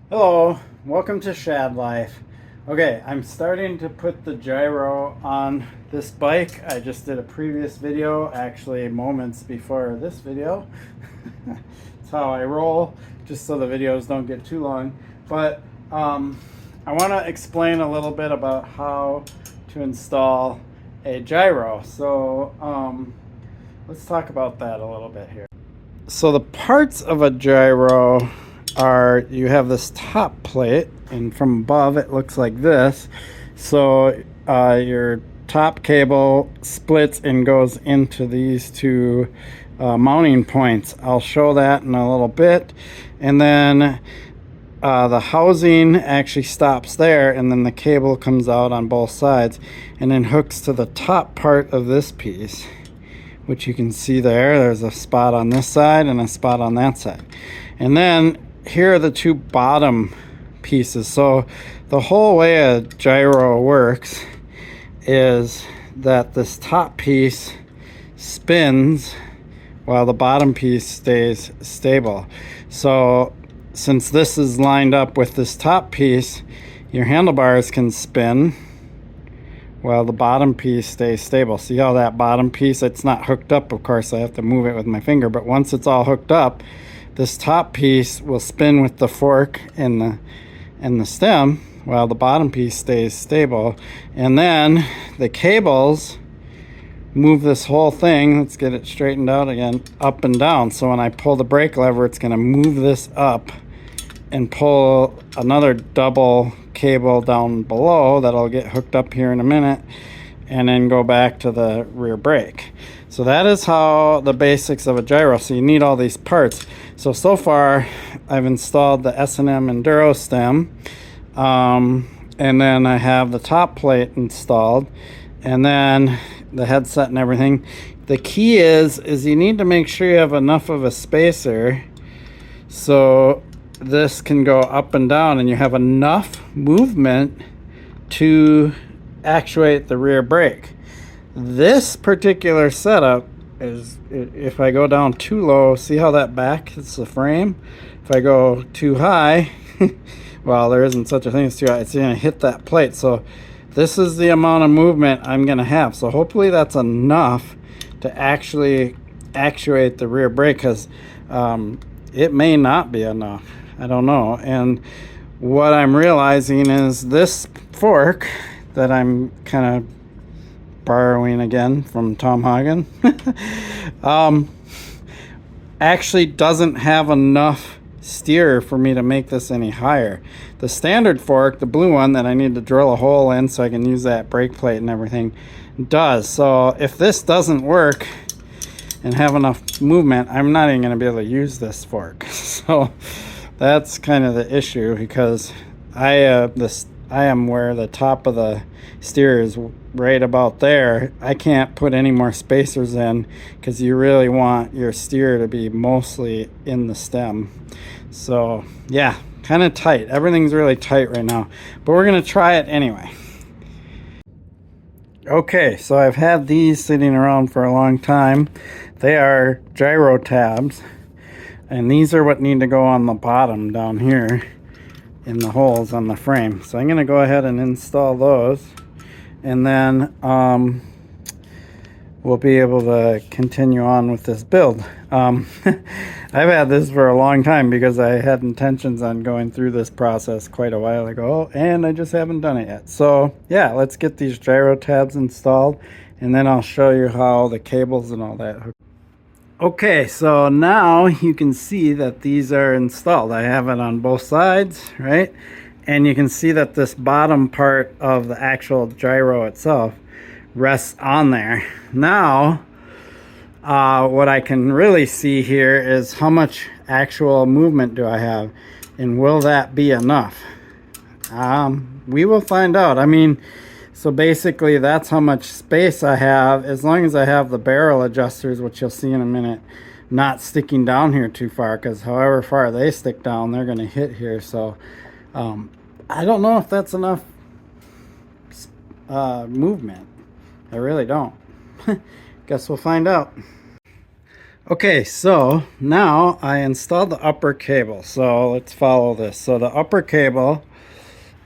Hello, welcome to Shad Life. Okay, I'm starting to put the gyro on this bike. I just did a previous video, actually moments before this video. That's how I roll, just so the videos don't get too long. But I want to explain a little bit about how to install a gyro. So let's talk about that a little bit here. So the parts of a gyro are, you have this top plate, and from above it looks like this. So your top cable splits and goes into these two mounting points. I'll show that in a little bit. And then the housing actually stops there, and then the cable comes out on both sides and then hooks to the top part of this piece, which you can see there. There's a spot on this side and a spot on that side. And then here are the two bottom pieces. So the whole way a gyro works is that this top piece spins while the bottom piece stays stable. So since this is lined up with this top piece, your handlebars can spin while the bottom piece stays stable. See how that bottom piece, it's not hooked up, of course, I have to move it with my finger, but once it's all hooked up, this top piece will spin with the fork and the stem while the bottom piece stays stable. And then the cables move this whole thing, let's get it straightened out again, up and down. So when I pull the brake lever, it's going to move this up and pull another double cable down below that'll get hooked up here in a minute, and then go back to the rear brake. So that is how the basics of a gyro. So you need all these parts. So far I've installed the S&M Enduro stem, and then I have the top plate installed, and then the headset and everything. The key is you need to make sure you have enough of a spacer so this can go up and down and you have enough movement to actuate the rear brake. This particular setup is, if I go down too low, see how that back hits the frame? If I go too high, well, there isn't such a thing as too high, it's going to hit that plate. So this is the amount of movement I'm going to have. So hopefully that's enough to actually actuate the rear brake, because it may not be enough. I don't know. And what I'm realizing is this fork that I'm kind of borrowing again from Tom Hagen actually doesn't have enough steer for me to make this any higher. The standard fork, the blue one that I need to drill a hole in so I can use that brake plate and everything, does. So if this doesn't work and have enough movement, I'm not even going to be able to use this fork. So that's kind of the issue, because I am where the top of the steer is right about there. I can't put any more spacers in because you really want your steer to be mostly in the stem. So yeah, kind of tight. Everything's really tight right now, but we're going to try it anyway. Okay, so I've had these sitting around for a long time. They are gyro tabs, and these are what need to go on the bottom down here in the holes on the frame. So I'm going to go ahead and install those, and then we'll be able to continue on with this build. I've had this for a long time because I had intentions on going through this process quite a while ago, and I just haven't done it yet. So yeah, let's get these gyro tabs installed, and then I'll show you how the cables and all that hook. Okay, so now you can see that these are installed. I have it on both sides, right? And you can see that this bottom part of the actual gyro itself rests on there. Now, what I can really see here is how much actual movement do I have, and will that be enough? We will find out. I mean, so basically that's how much space I have, as long as I have the barrel adjusters, which you'll see in a minute, not sticking down here too far, because however far they stick down, they're going to hit here. So I don't know if that's enough movement. I really don't. Guess we'll find out. Okay, so now I installed the upper cable. So let's follow this. So the upper cable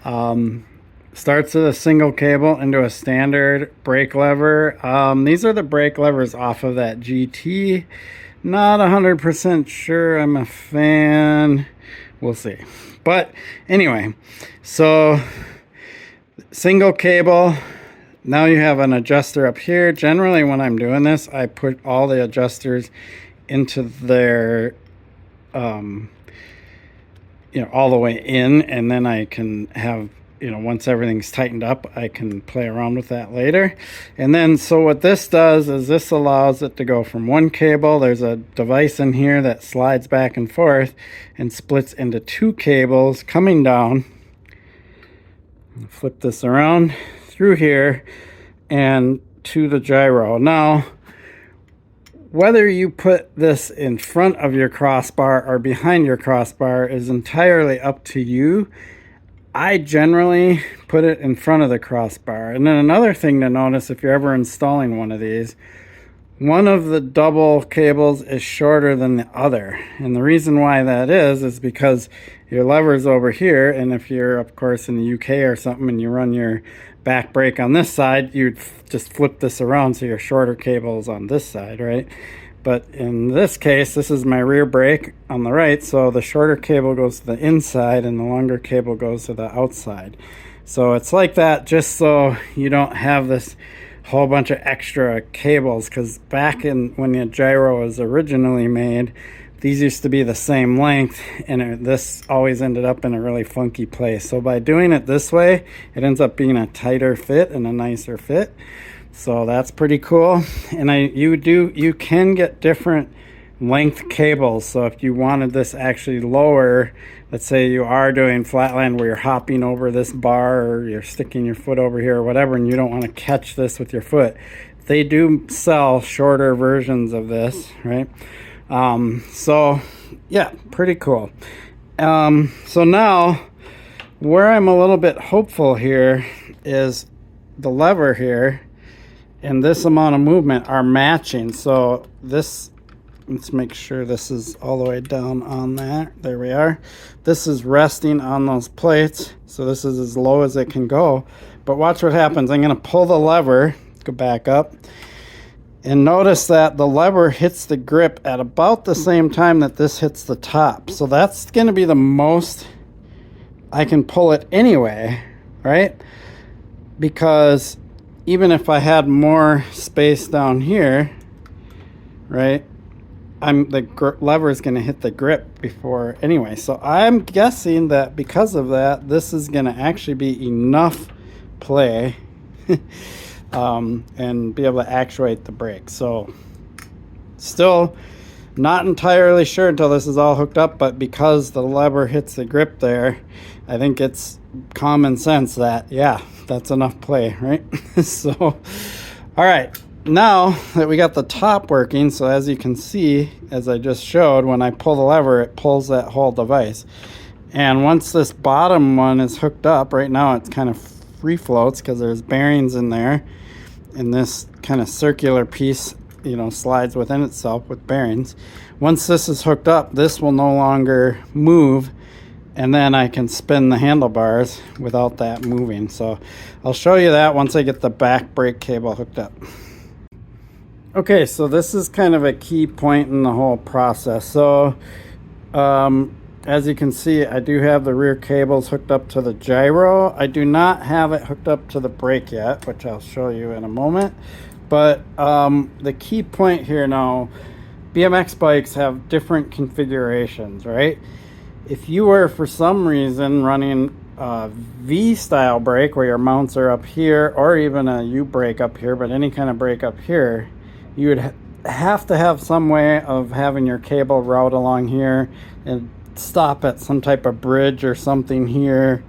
starts with a single cable into a standard brake lever. These are the brake levers off of that GT. Not 100% sure I'm a fan. We'll see. But anyway, so single cable. Now you have an adjuster up here. Generally when I'm doing this, I put all the adjusters into their all the way in, and then I can have, once everything's tightened up, I can play around with that later. And then so what this does is this allows it to go from one cable. There's a device in here that slides back and forth and splits into two cables coming down. Flip this around through here and to the gyro. Now, whether you put this in front of your crossbar or behind your crossbar is entirely up to you. I generally put it in front of the crossbar. And then another thing to notice if you're ever installing one of these, one of the double cables is shorter than the other. And the reason why that is because your lever's over here, and if you're, of course, in the UK or something and you run your back brake on this side, you'd just flip this around so your shorter cable is on this side, right? But in this case, this is my rear brake on the right, so the shorter cable goes to the inside and the longer cable goes to the outside. So it's like that just so you don't have this whole bunch of extra cables, because back in when the gyro was originally made, these used to be the same length, and this always ended up in a really funky place. So by doing it this way, it ends up being a tighter fit and a nicer fit. So that's pretty cool. And you can get different length cables. So if you wanted this actually lower, let's say you are doing flatland where you're hopping over this bar or you're sticking your foot over here or whatever, and you don't want to catch this with your foot, they do sell shorter versions of this, right? So yeah, pretty cool. So now where I'm a little bit hopeful here is the lever here and this amount of movement are matching. So this, let's make sure this is all the way down on that. There we are. This is resting on those plates. So this is as low as it can go. But watch what happens. I'm going to pull the lever, go back up, and notice that the lever hits the grip at about the same time that this hits the top. So that's going to be the most I can pull it anyway, right? Because even if I had more space down here, right, the lever is going to hit the grip before anyway. So I'm guessing that because of that, this is going to actually be enough play and be able to actuate the brake. So still not entirely sure until this is all hooked up, but because the lever hits the grip there, I think it's common sense that, yeah, that's enough play, right? So, all right, now that we got the top working, so as you can see, as I just showed, when I pull the lever, it pulls that whole device. And once this bottom one is hooked up, right now it's kind of free floats because there's bearings in there, and this kind of circular piece, slides within itself with bearings. Once this is hooked up, this will no longer move, and then I can spin the handlebars without that moving. So I'll show you that once I get the back brake cable hooked up. Okay, so this is kind of a key point in the whole process. So as you can see, I do have the rear cables hooked up to the gyro. I do not have it hooked up to the brake yet, which I'll show you in a moment. But the key point here now, BMX bikes have different configurations, right? If you were for some reason running a V-style brake where your mounts are up here, or even a U-brake up here, but any kind of brake up here, you would have to have some way of having your cable route along here and stop at some type of bridge or something here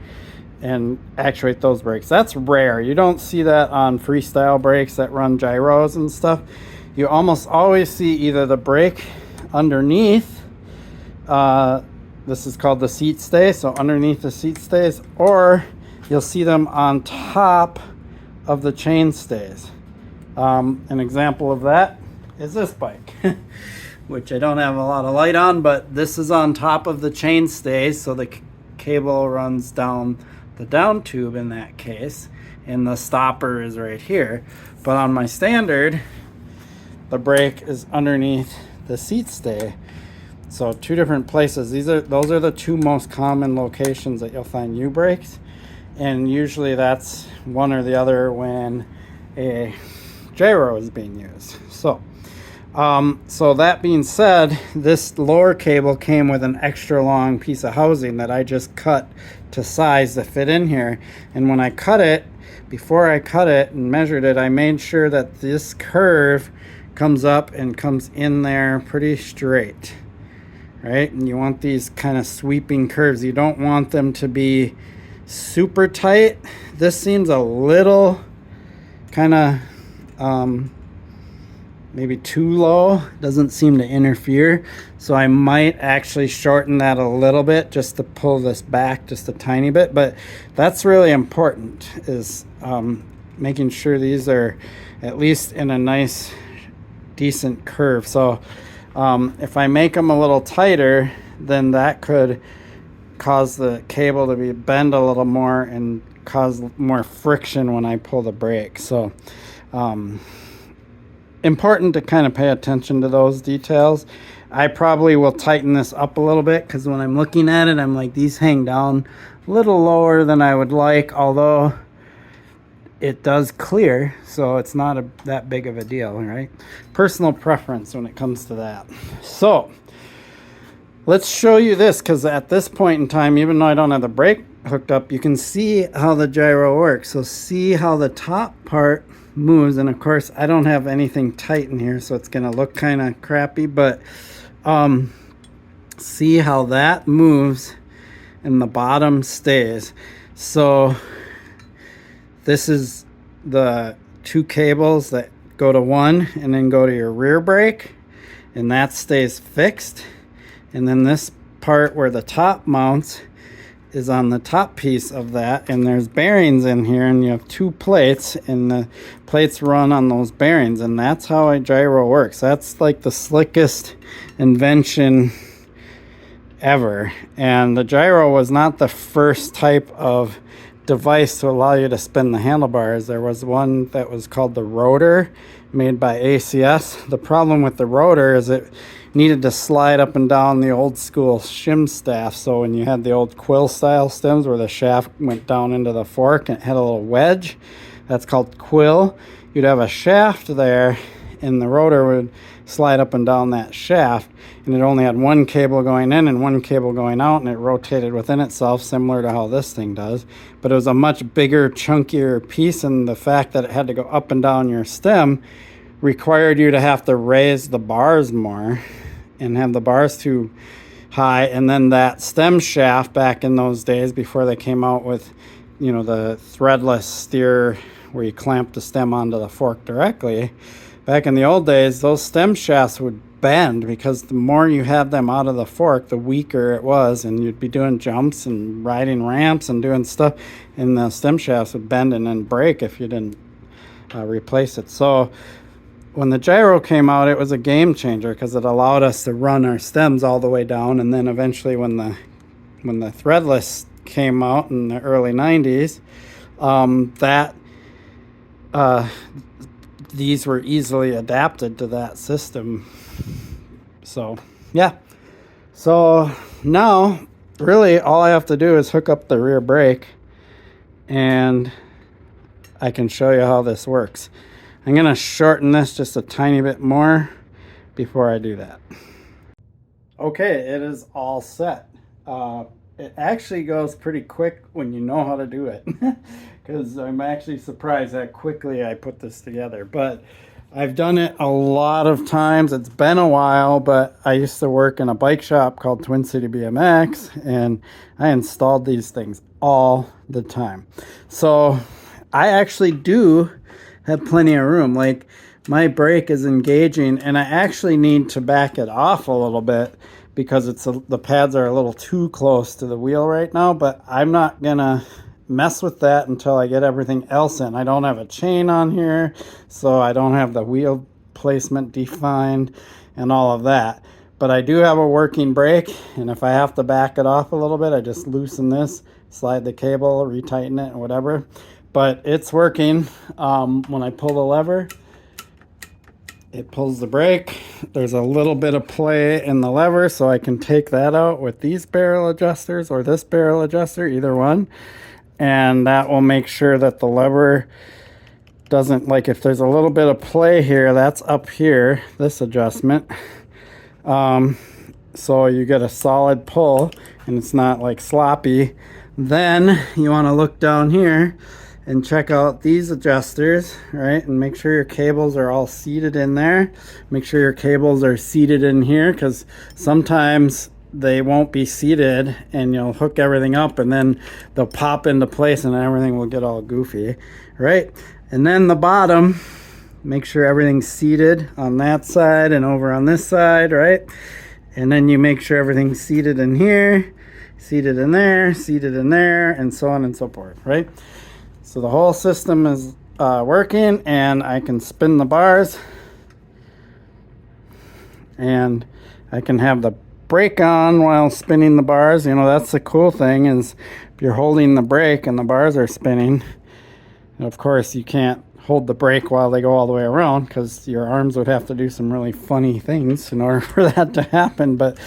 and actuate those brakes. That's rare. You don't see that on freestyle brakes that run gyros and stuff. You almost always see either the brake underneath, this is called the seat stay, so underneath the seat stays, or you'll see them on top of the chain stays. An example of that is this bike. which I don't have a lot of light on, but this is on top of the chainstay, so the cable runs down the down tube in that case, and the stopper is right here. But on my standard, the brake is underneath the seat stay. So two different places. Those are the two most common locations that you'll find U-brakes, and usually that's one or the other when a gyro is being used. So that being said, this lower cable came with an extra long piece of housing that I just cut to size to fit in here. And when I cut it, before I cut it and measured it, I made sure that this curve comes up and comes in there pretty straight, right? And you want these kind of sweeping curves. You don't want them to be super tight. This seems a little kind of maybe too low. Doesn't seem to interfere, so I might actually shorten that a little bit just to pull this back just a tiny bit. But that's really important, is making sure these are at least in a nice decent curve. So if I make them a little tighter, then that could cause the cable to be bend a little more and cause more friction when I pull the brake. So important to kind of pay attention to those details. I probably will tighten this up a little bit, because when I'm looking at it, I'm like, these hang down a little lower than I would like, although it does clear, so it's not that big of a deal, right? Personal preference when it comes to that. So let's show you this, because at this point in time, even though I don't have the brake hooked up, you can see how the gyro works. So see how the top part moves, and of course I don't have anything tight in here, so it's gonna look kind of crappy, but see how that moves and the bottom stays. So this is the two cables that go to one and then go to your rear brake, and that stays fixed. And then this part where the top mounts is on the top piece of that, and there's bearings in here, and you have two plates, and the plates run on those bearings, and that's how a gyro works. That's like the slickest invention ever. And the gyro was not the first type of device to allow you to spin the handlebars. There was one that was called the rotor, made by ACS. The problem with the rotor is it needed to slide up and down the old school shim staff. So when you had the old quill style stems where the shaft went down into the fork and it had a little wedge, that's called quill. You'd have a shaft there, and the rotor would slide up and down that shaft, and it only had one cable going in and one cable going out, and it rotated within itself, similar to how this thing does. But it was a much bigger, chunkier piece, and the fact that it had to go up and down your stem required you to have to raise the bars more and have the bars too high. And then that stem shaft, back in those days before they came out with, you know, the threadless steer where you clamp the stem onto the fork directly, back in the old days, those stem shafts would bend, because the more you had them out of the fork, the weaker it was, and you'd be doing jumps and riding ramps and doing stuff, and the stem shafts would bend and then break if you didn't replace it. So when the gyro came out, it was a game changer, because it allowed us to run our stems all the way down. And then eventually when the threadless came out in the early 90s, these were easily adapted to that system. So yeah, so now really all I have to do is hook up the rear brake, and I can show you how this works. I'm gonna shorten this just a tiny bit more before I do that. Okay, it is all set. It actually goes pretty quick when you know how to do it, because I'm actually surprised how quickly I put this together. But I've done it a lot of times. It's been a while, but I used to work in a bike shop called Twin City BMX, and I installed these things all the time. So I actually do have plenty of room. Like, my brake is engaging, and I actually need to back it off a little bit, because the pads are a little too close to the wheel right now. But I'm not gonna mess with that until I get everything else in. I don't have a chain on here, so I don't have the wheel placement defined and all of that. But I do have a working brake, and if I have to back it off a little bit, I just loosen this, slide the cable, retighten it, or whatever. But it's working. When I pull the lever, it pulls the brake. There's a little bit of play in the lever, so I can take that out with these barrel adjusters or this barrel adjuster, either one. And that will make sure that the lever doesn't, like if there's a little bit of play here, that's up here, this adjustment. So you get a solid pull and it's not like sloppy. Then you want to look down here and check out these adjusters, right? And make sure your cables are all seated in there. Make sure your cables are seated in here, because sometimes they won't be seated and you'll hook everything up and then they'll pop into place and everything will get all goofy, right? And then the bottom, make sure everything's seated on that side and over on this side, right? And then you make sure everything's seated in here, seated in there, and so on and so forth, right? So the whole system is working, and I can spin the bars, and I can have the brake on while spinning the bars. You know, that's the cool thing, is if you're holding the brake and the bars are spinning, and of course you can't hold the brake while they go all the way around, because your arms would have to do some really funny things in order for that to happen. But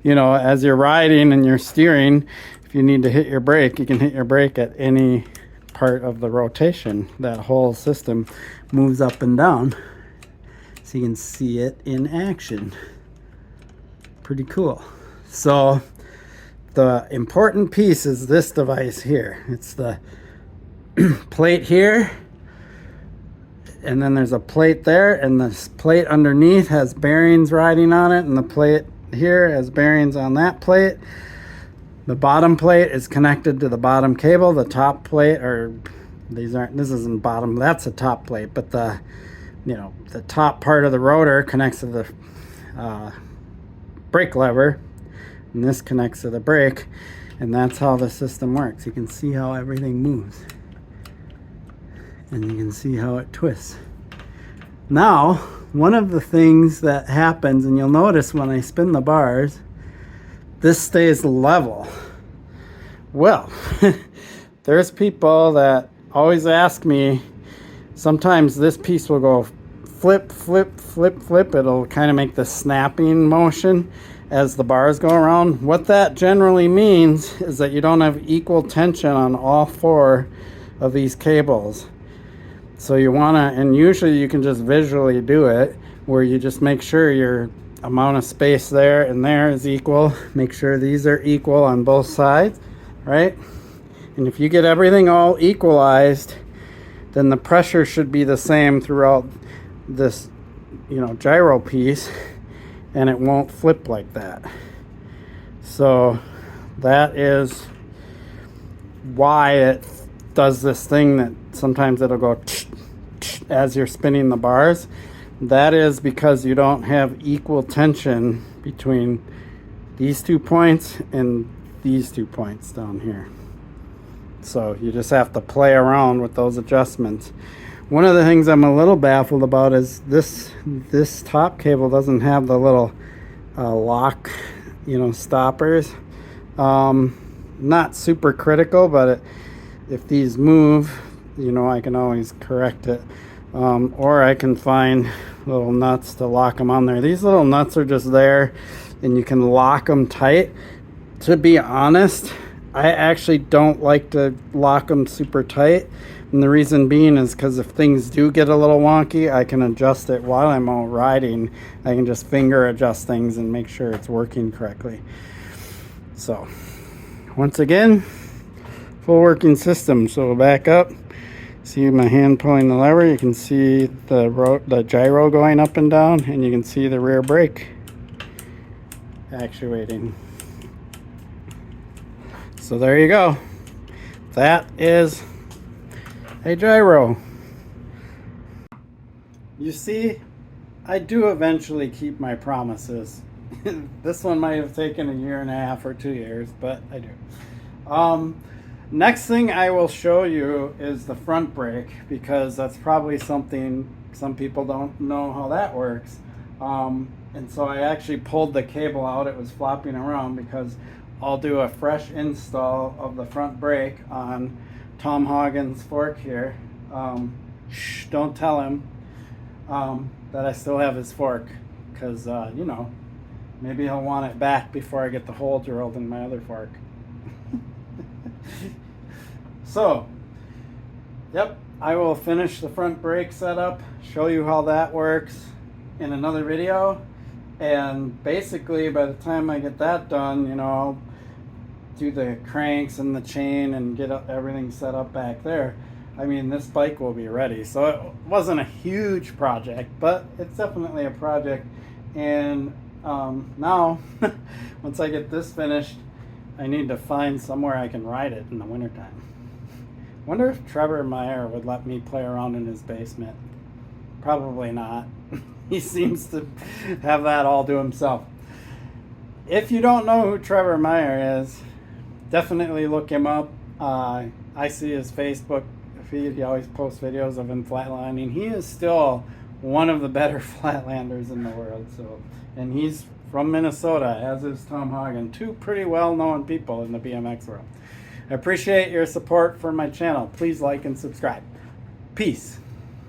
you know, as you're riding and you're steering, if you need to hit your brake, you can hit your brake at any part of the rotation. That whole system moves up and down, so you can see it in action. Pretty cool. So the important piece is this device here. It's the plate here, and then there's a plate there, and this plate underneath has bearings riding on it, and the plate here has bearings on that plate. The bottom plate is connected to the bottom cable. The top plate, or this isn't bottom, that's a top plate, but the, you know, the top part of the rotor connects to the brake lever, and this connects to the brake, and that's how the system works. You can see how everything moves, and you can see how it twists. Now, one of the things that happens, and you'll notice when I spin the bars, this stays level. Well, there's people that always ask me, sometimes this piece will go flip, flip, flip, flip. It'll kind of make the snapping motion as the bars go around. What that generally means is that you don't have equal tension on all four of these cables. So you want to, and usually you can just visually do it, where you just make sure your amount of space there and there is equal. Make sure these are equal on both sides, right? And if you get everything all equalized, then the pressure should be the same throughout this, you know, gyro piece, and it won't flip like that. So that is why it does this thing that sometimes it'll go as you're spinning the bars. That is because you don't have equal tension between these 2 points and these 2 points down here. So you just have to play around with those adjustments. One of the things I'm a little baffled about is this top cable doesn't have the little lock, you know, stoppers. Not super critical, but if these move, you know, I can always correct it. Or I can find little nuts to lock them on there. These little nuts are just there, and you can lock them tight. To be honest, I actually don't like to lock them super tight, and the reason being is because if things do get a little wonky, I can adjust it while I'm out riding. I can just finger adjust things and make sure it's working correctly. So once again, full working system. So back up, see my hand pulling the lever, you can see the gyro going up and down, and you can see the rear brake actuating. So there you go. That is a gyro. You see, I do eventually keep my promises. This one might have taken 1.5 years or 2 years, but I do. Next thing I will show you is the front brake, because that's probably something some people don't know how that works. And so I actually pulled the cable out. It was flopping around, because I'll do a fresh install of the front brake on Tom Hagen's fork here. Shh, don't tell him that I still have his fork, because you know, maybe he'll want it back before I get the hole drilled in my other fork. So, yep, I will finish the front brake setup, show you how that works in another video, and basically by the time I get that done, you know, I'll do the cranks and the chain and get everything set up back there. I mean, this bike will be ready. So it wasn't a huge project, but it's definitely a project. And now, once I get this finished, I need to find somewhere I can ride it in the wintertime. Wonder if Trevor Meyer would let me play around in his basement. Probably not. He seems to have that all to himself. If you don't know who Trevor Meyer is, definitely look him up. I see his Facebook feed. He always posts videos of him flatlining. He is still one of the better flatlanders in the world. So, and he's from Minnesota, as is Tom Hagen. Two pretty well-known people in the BMX world. I appreciate your support for my channel. Please like and subscribe. Peace.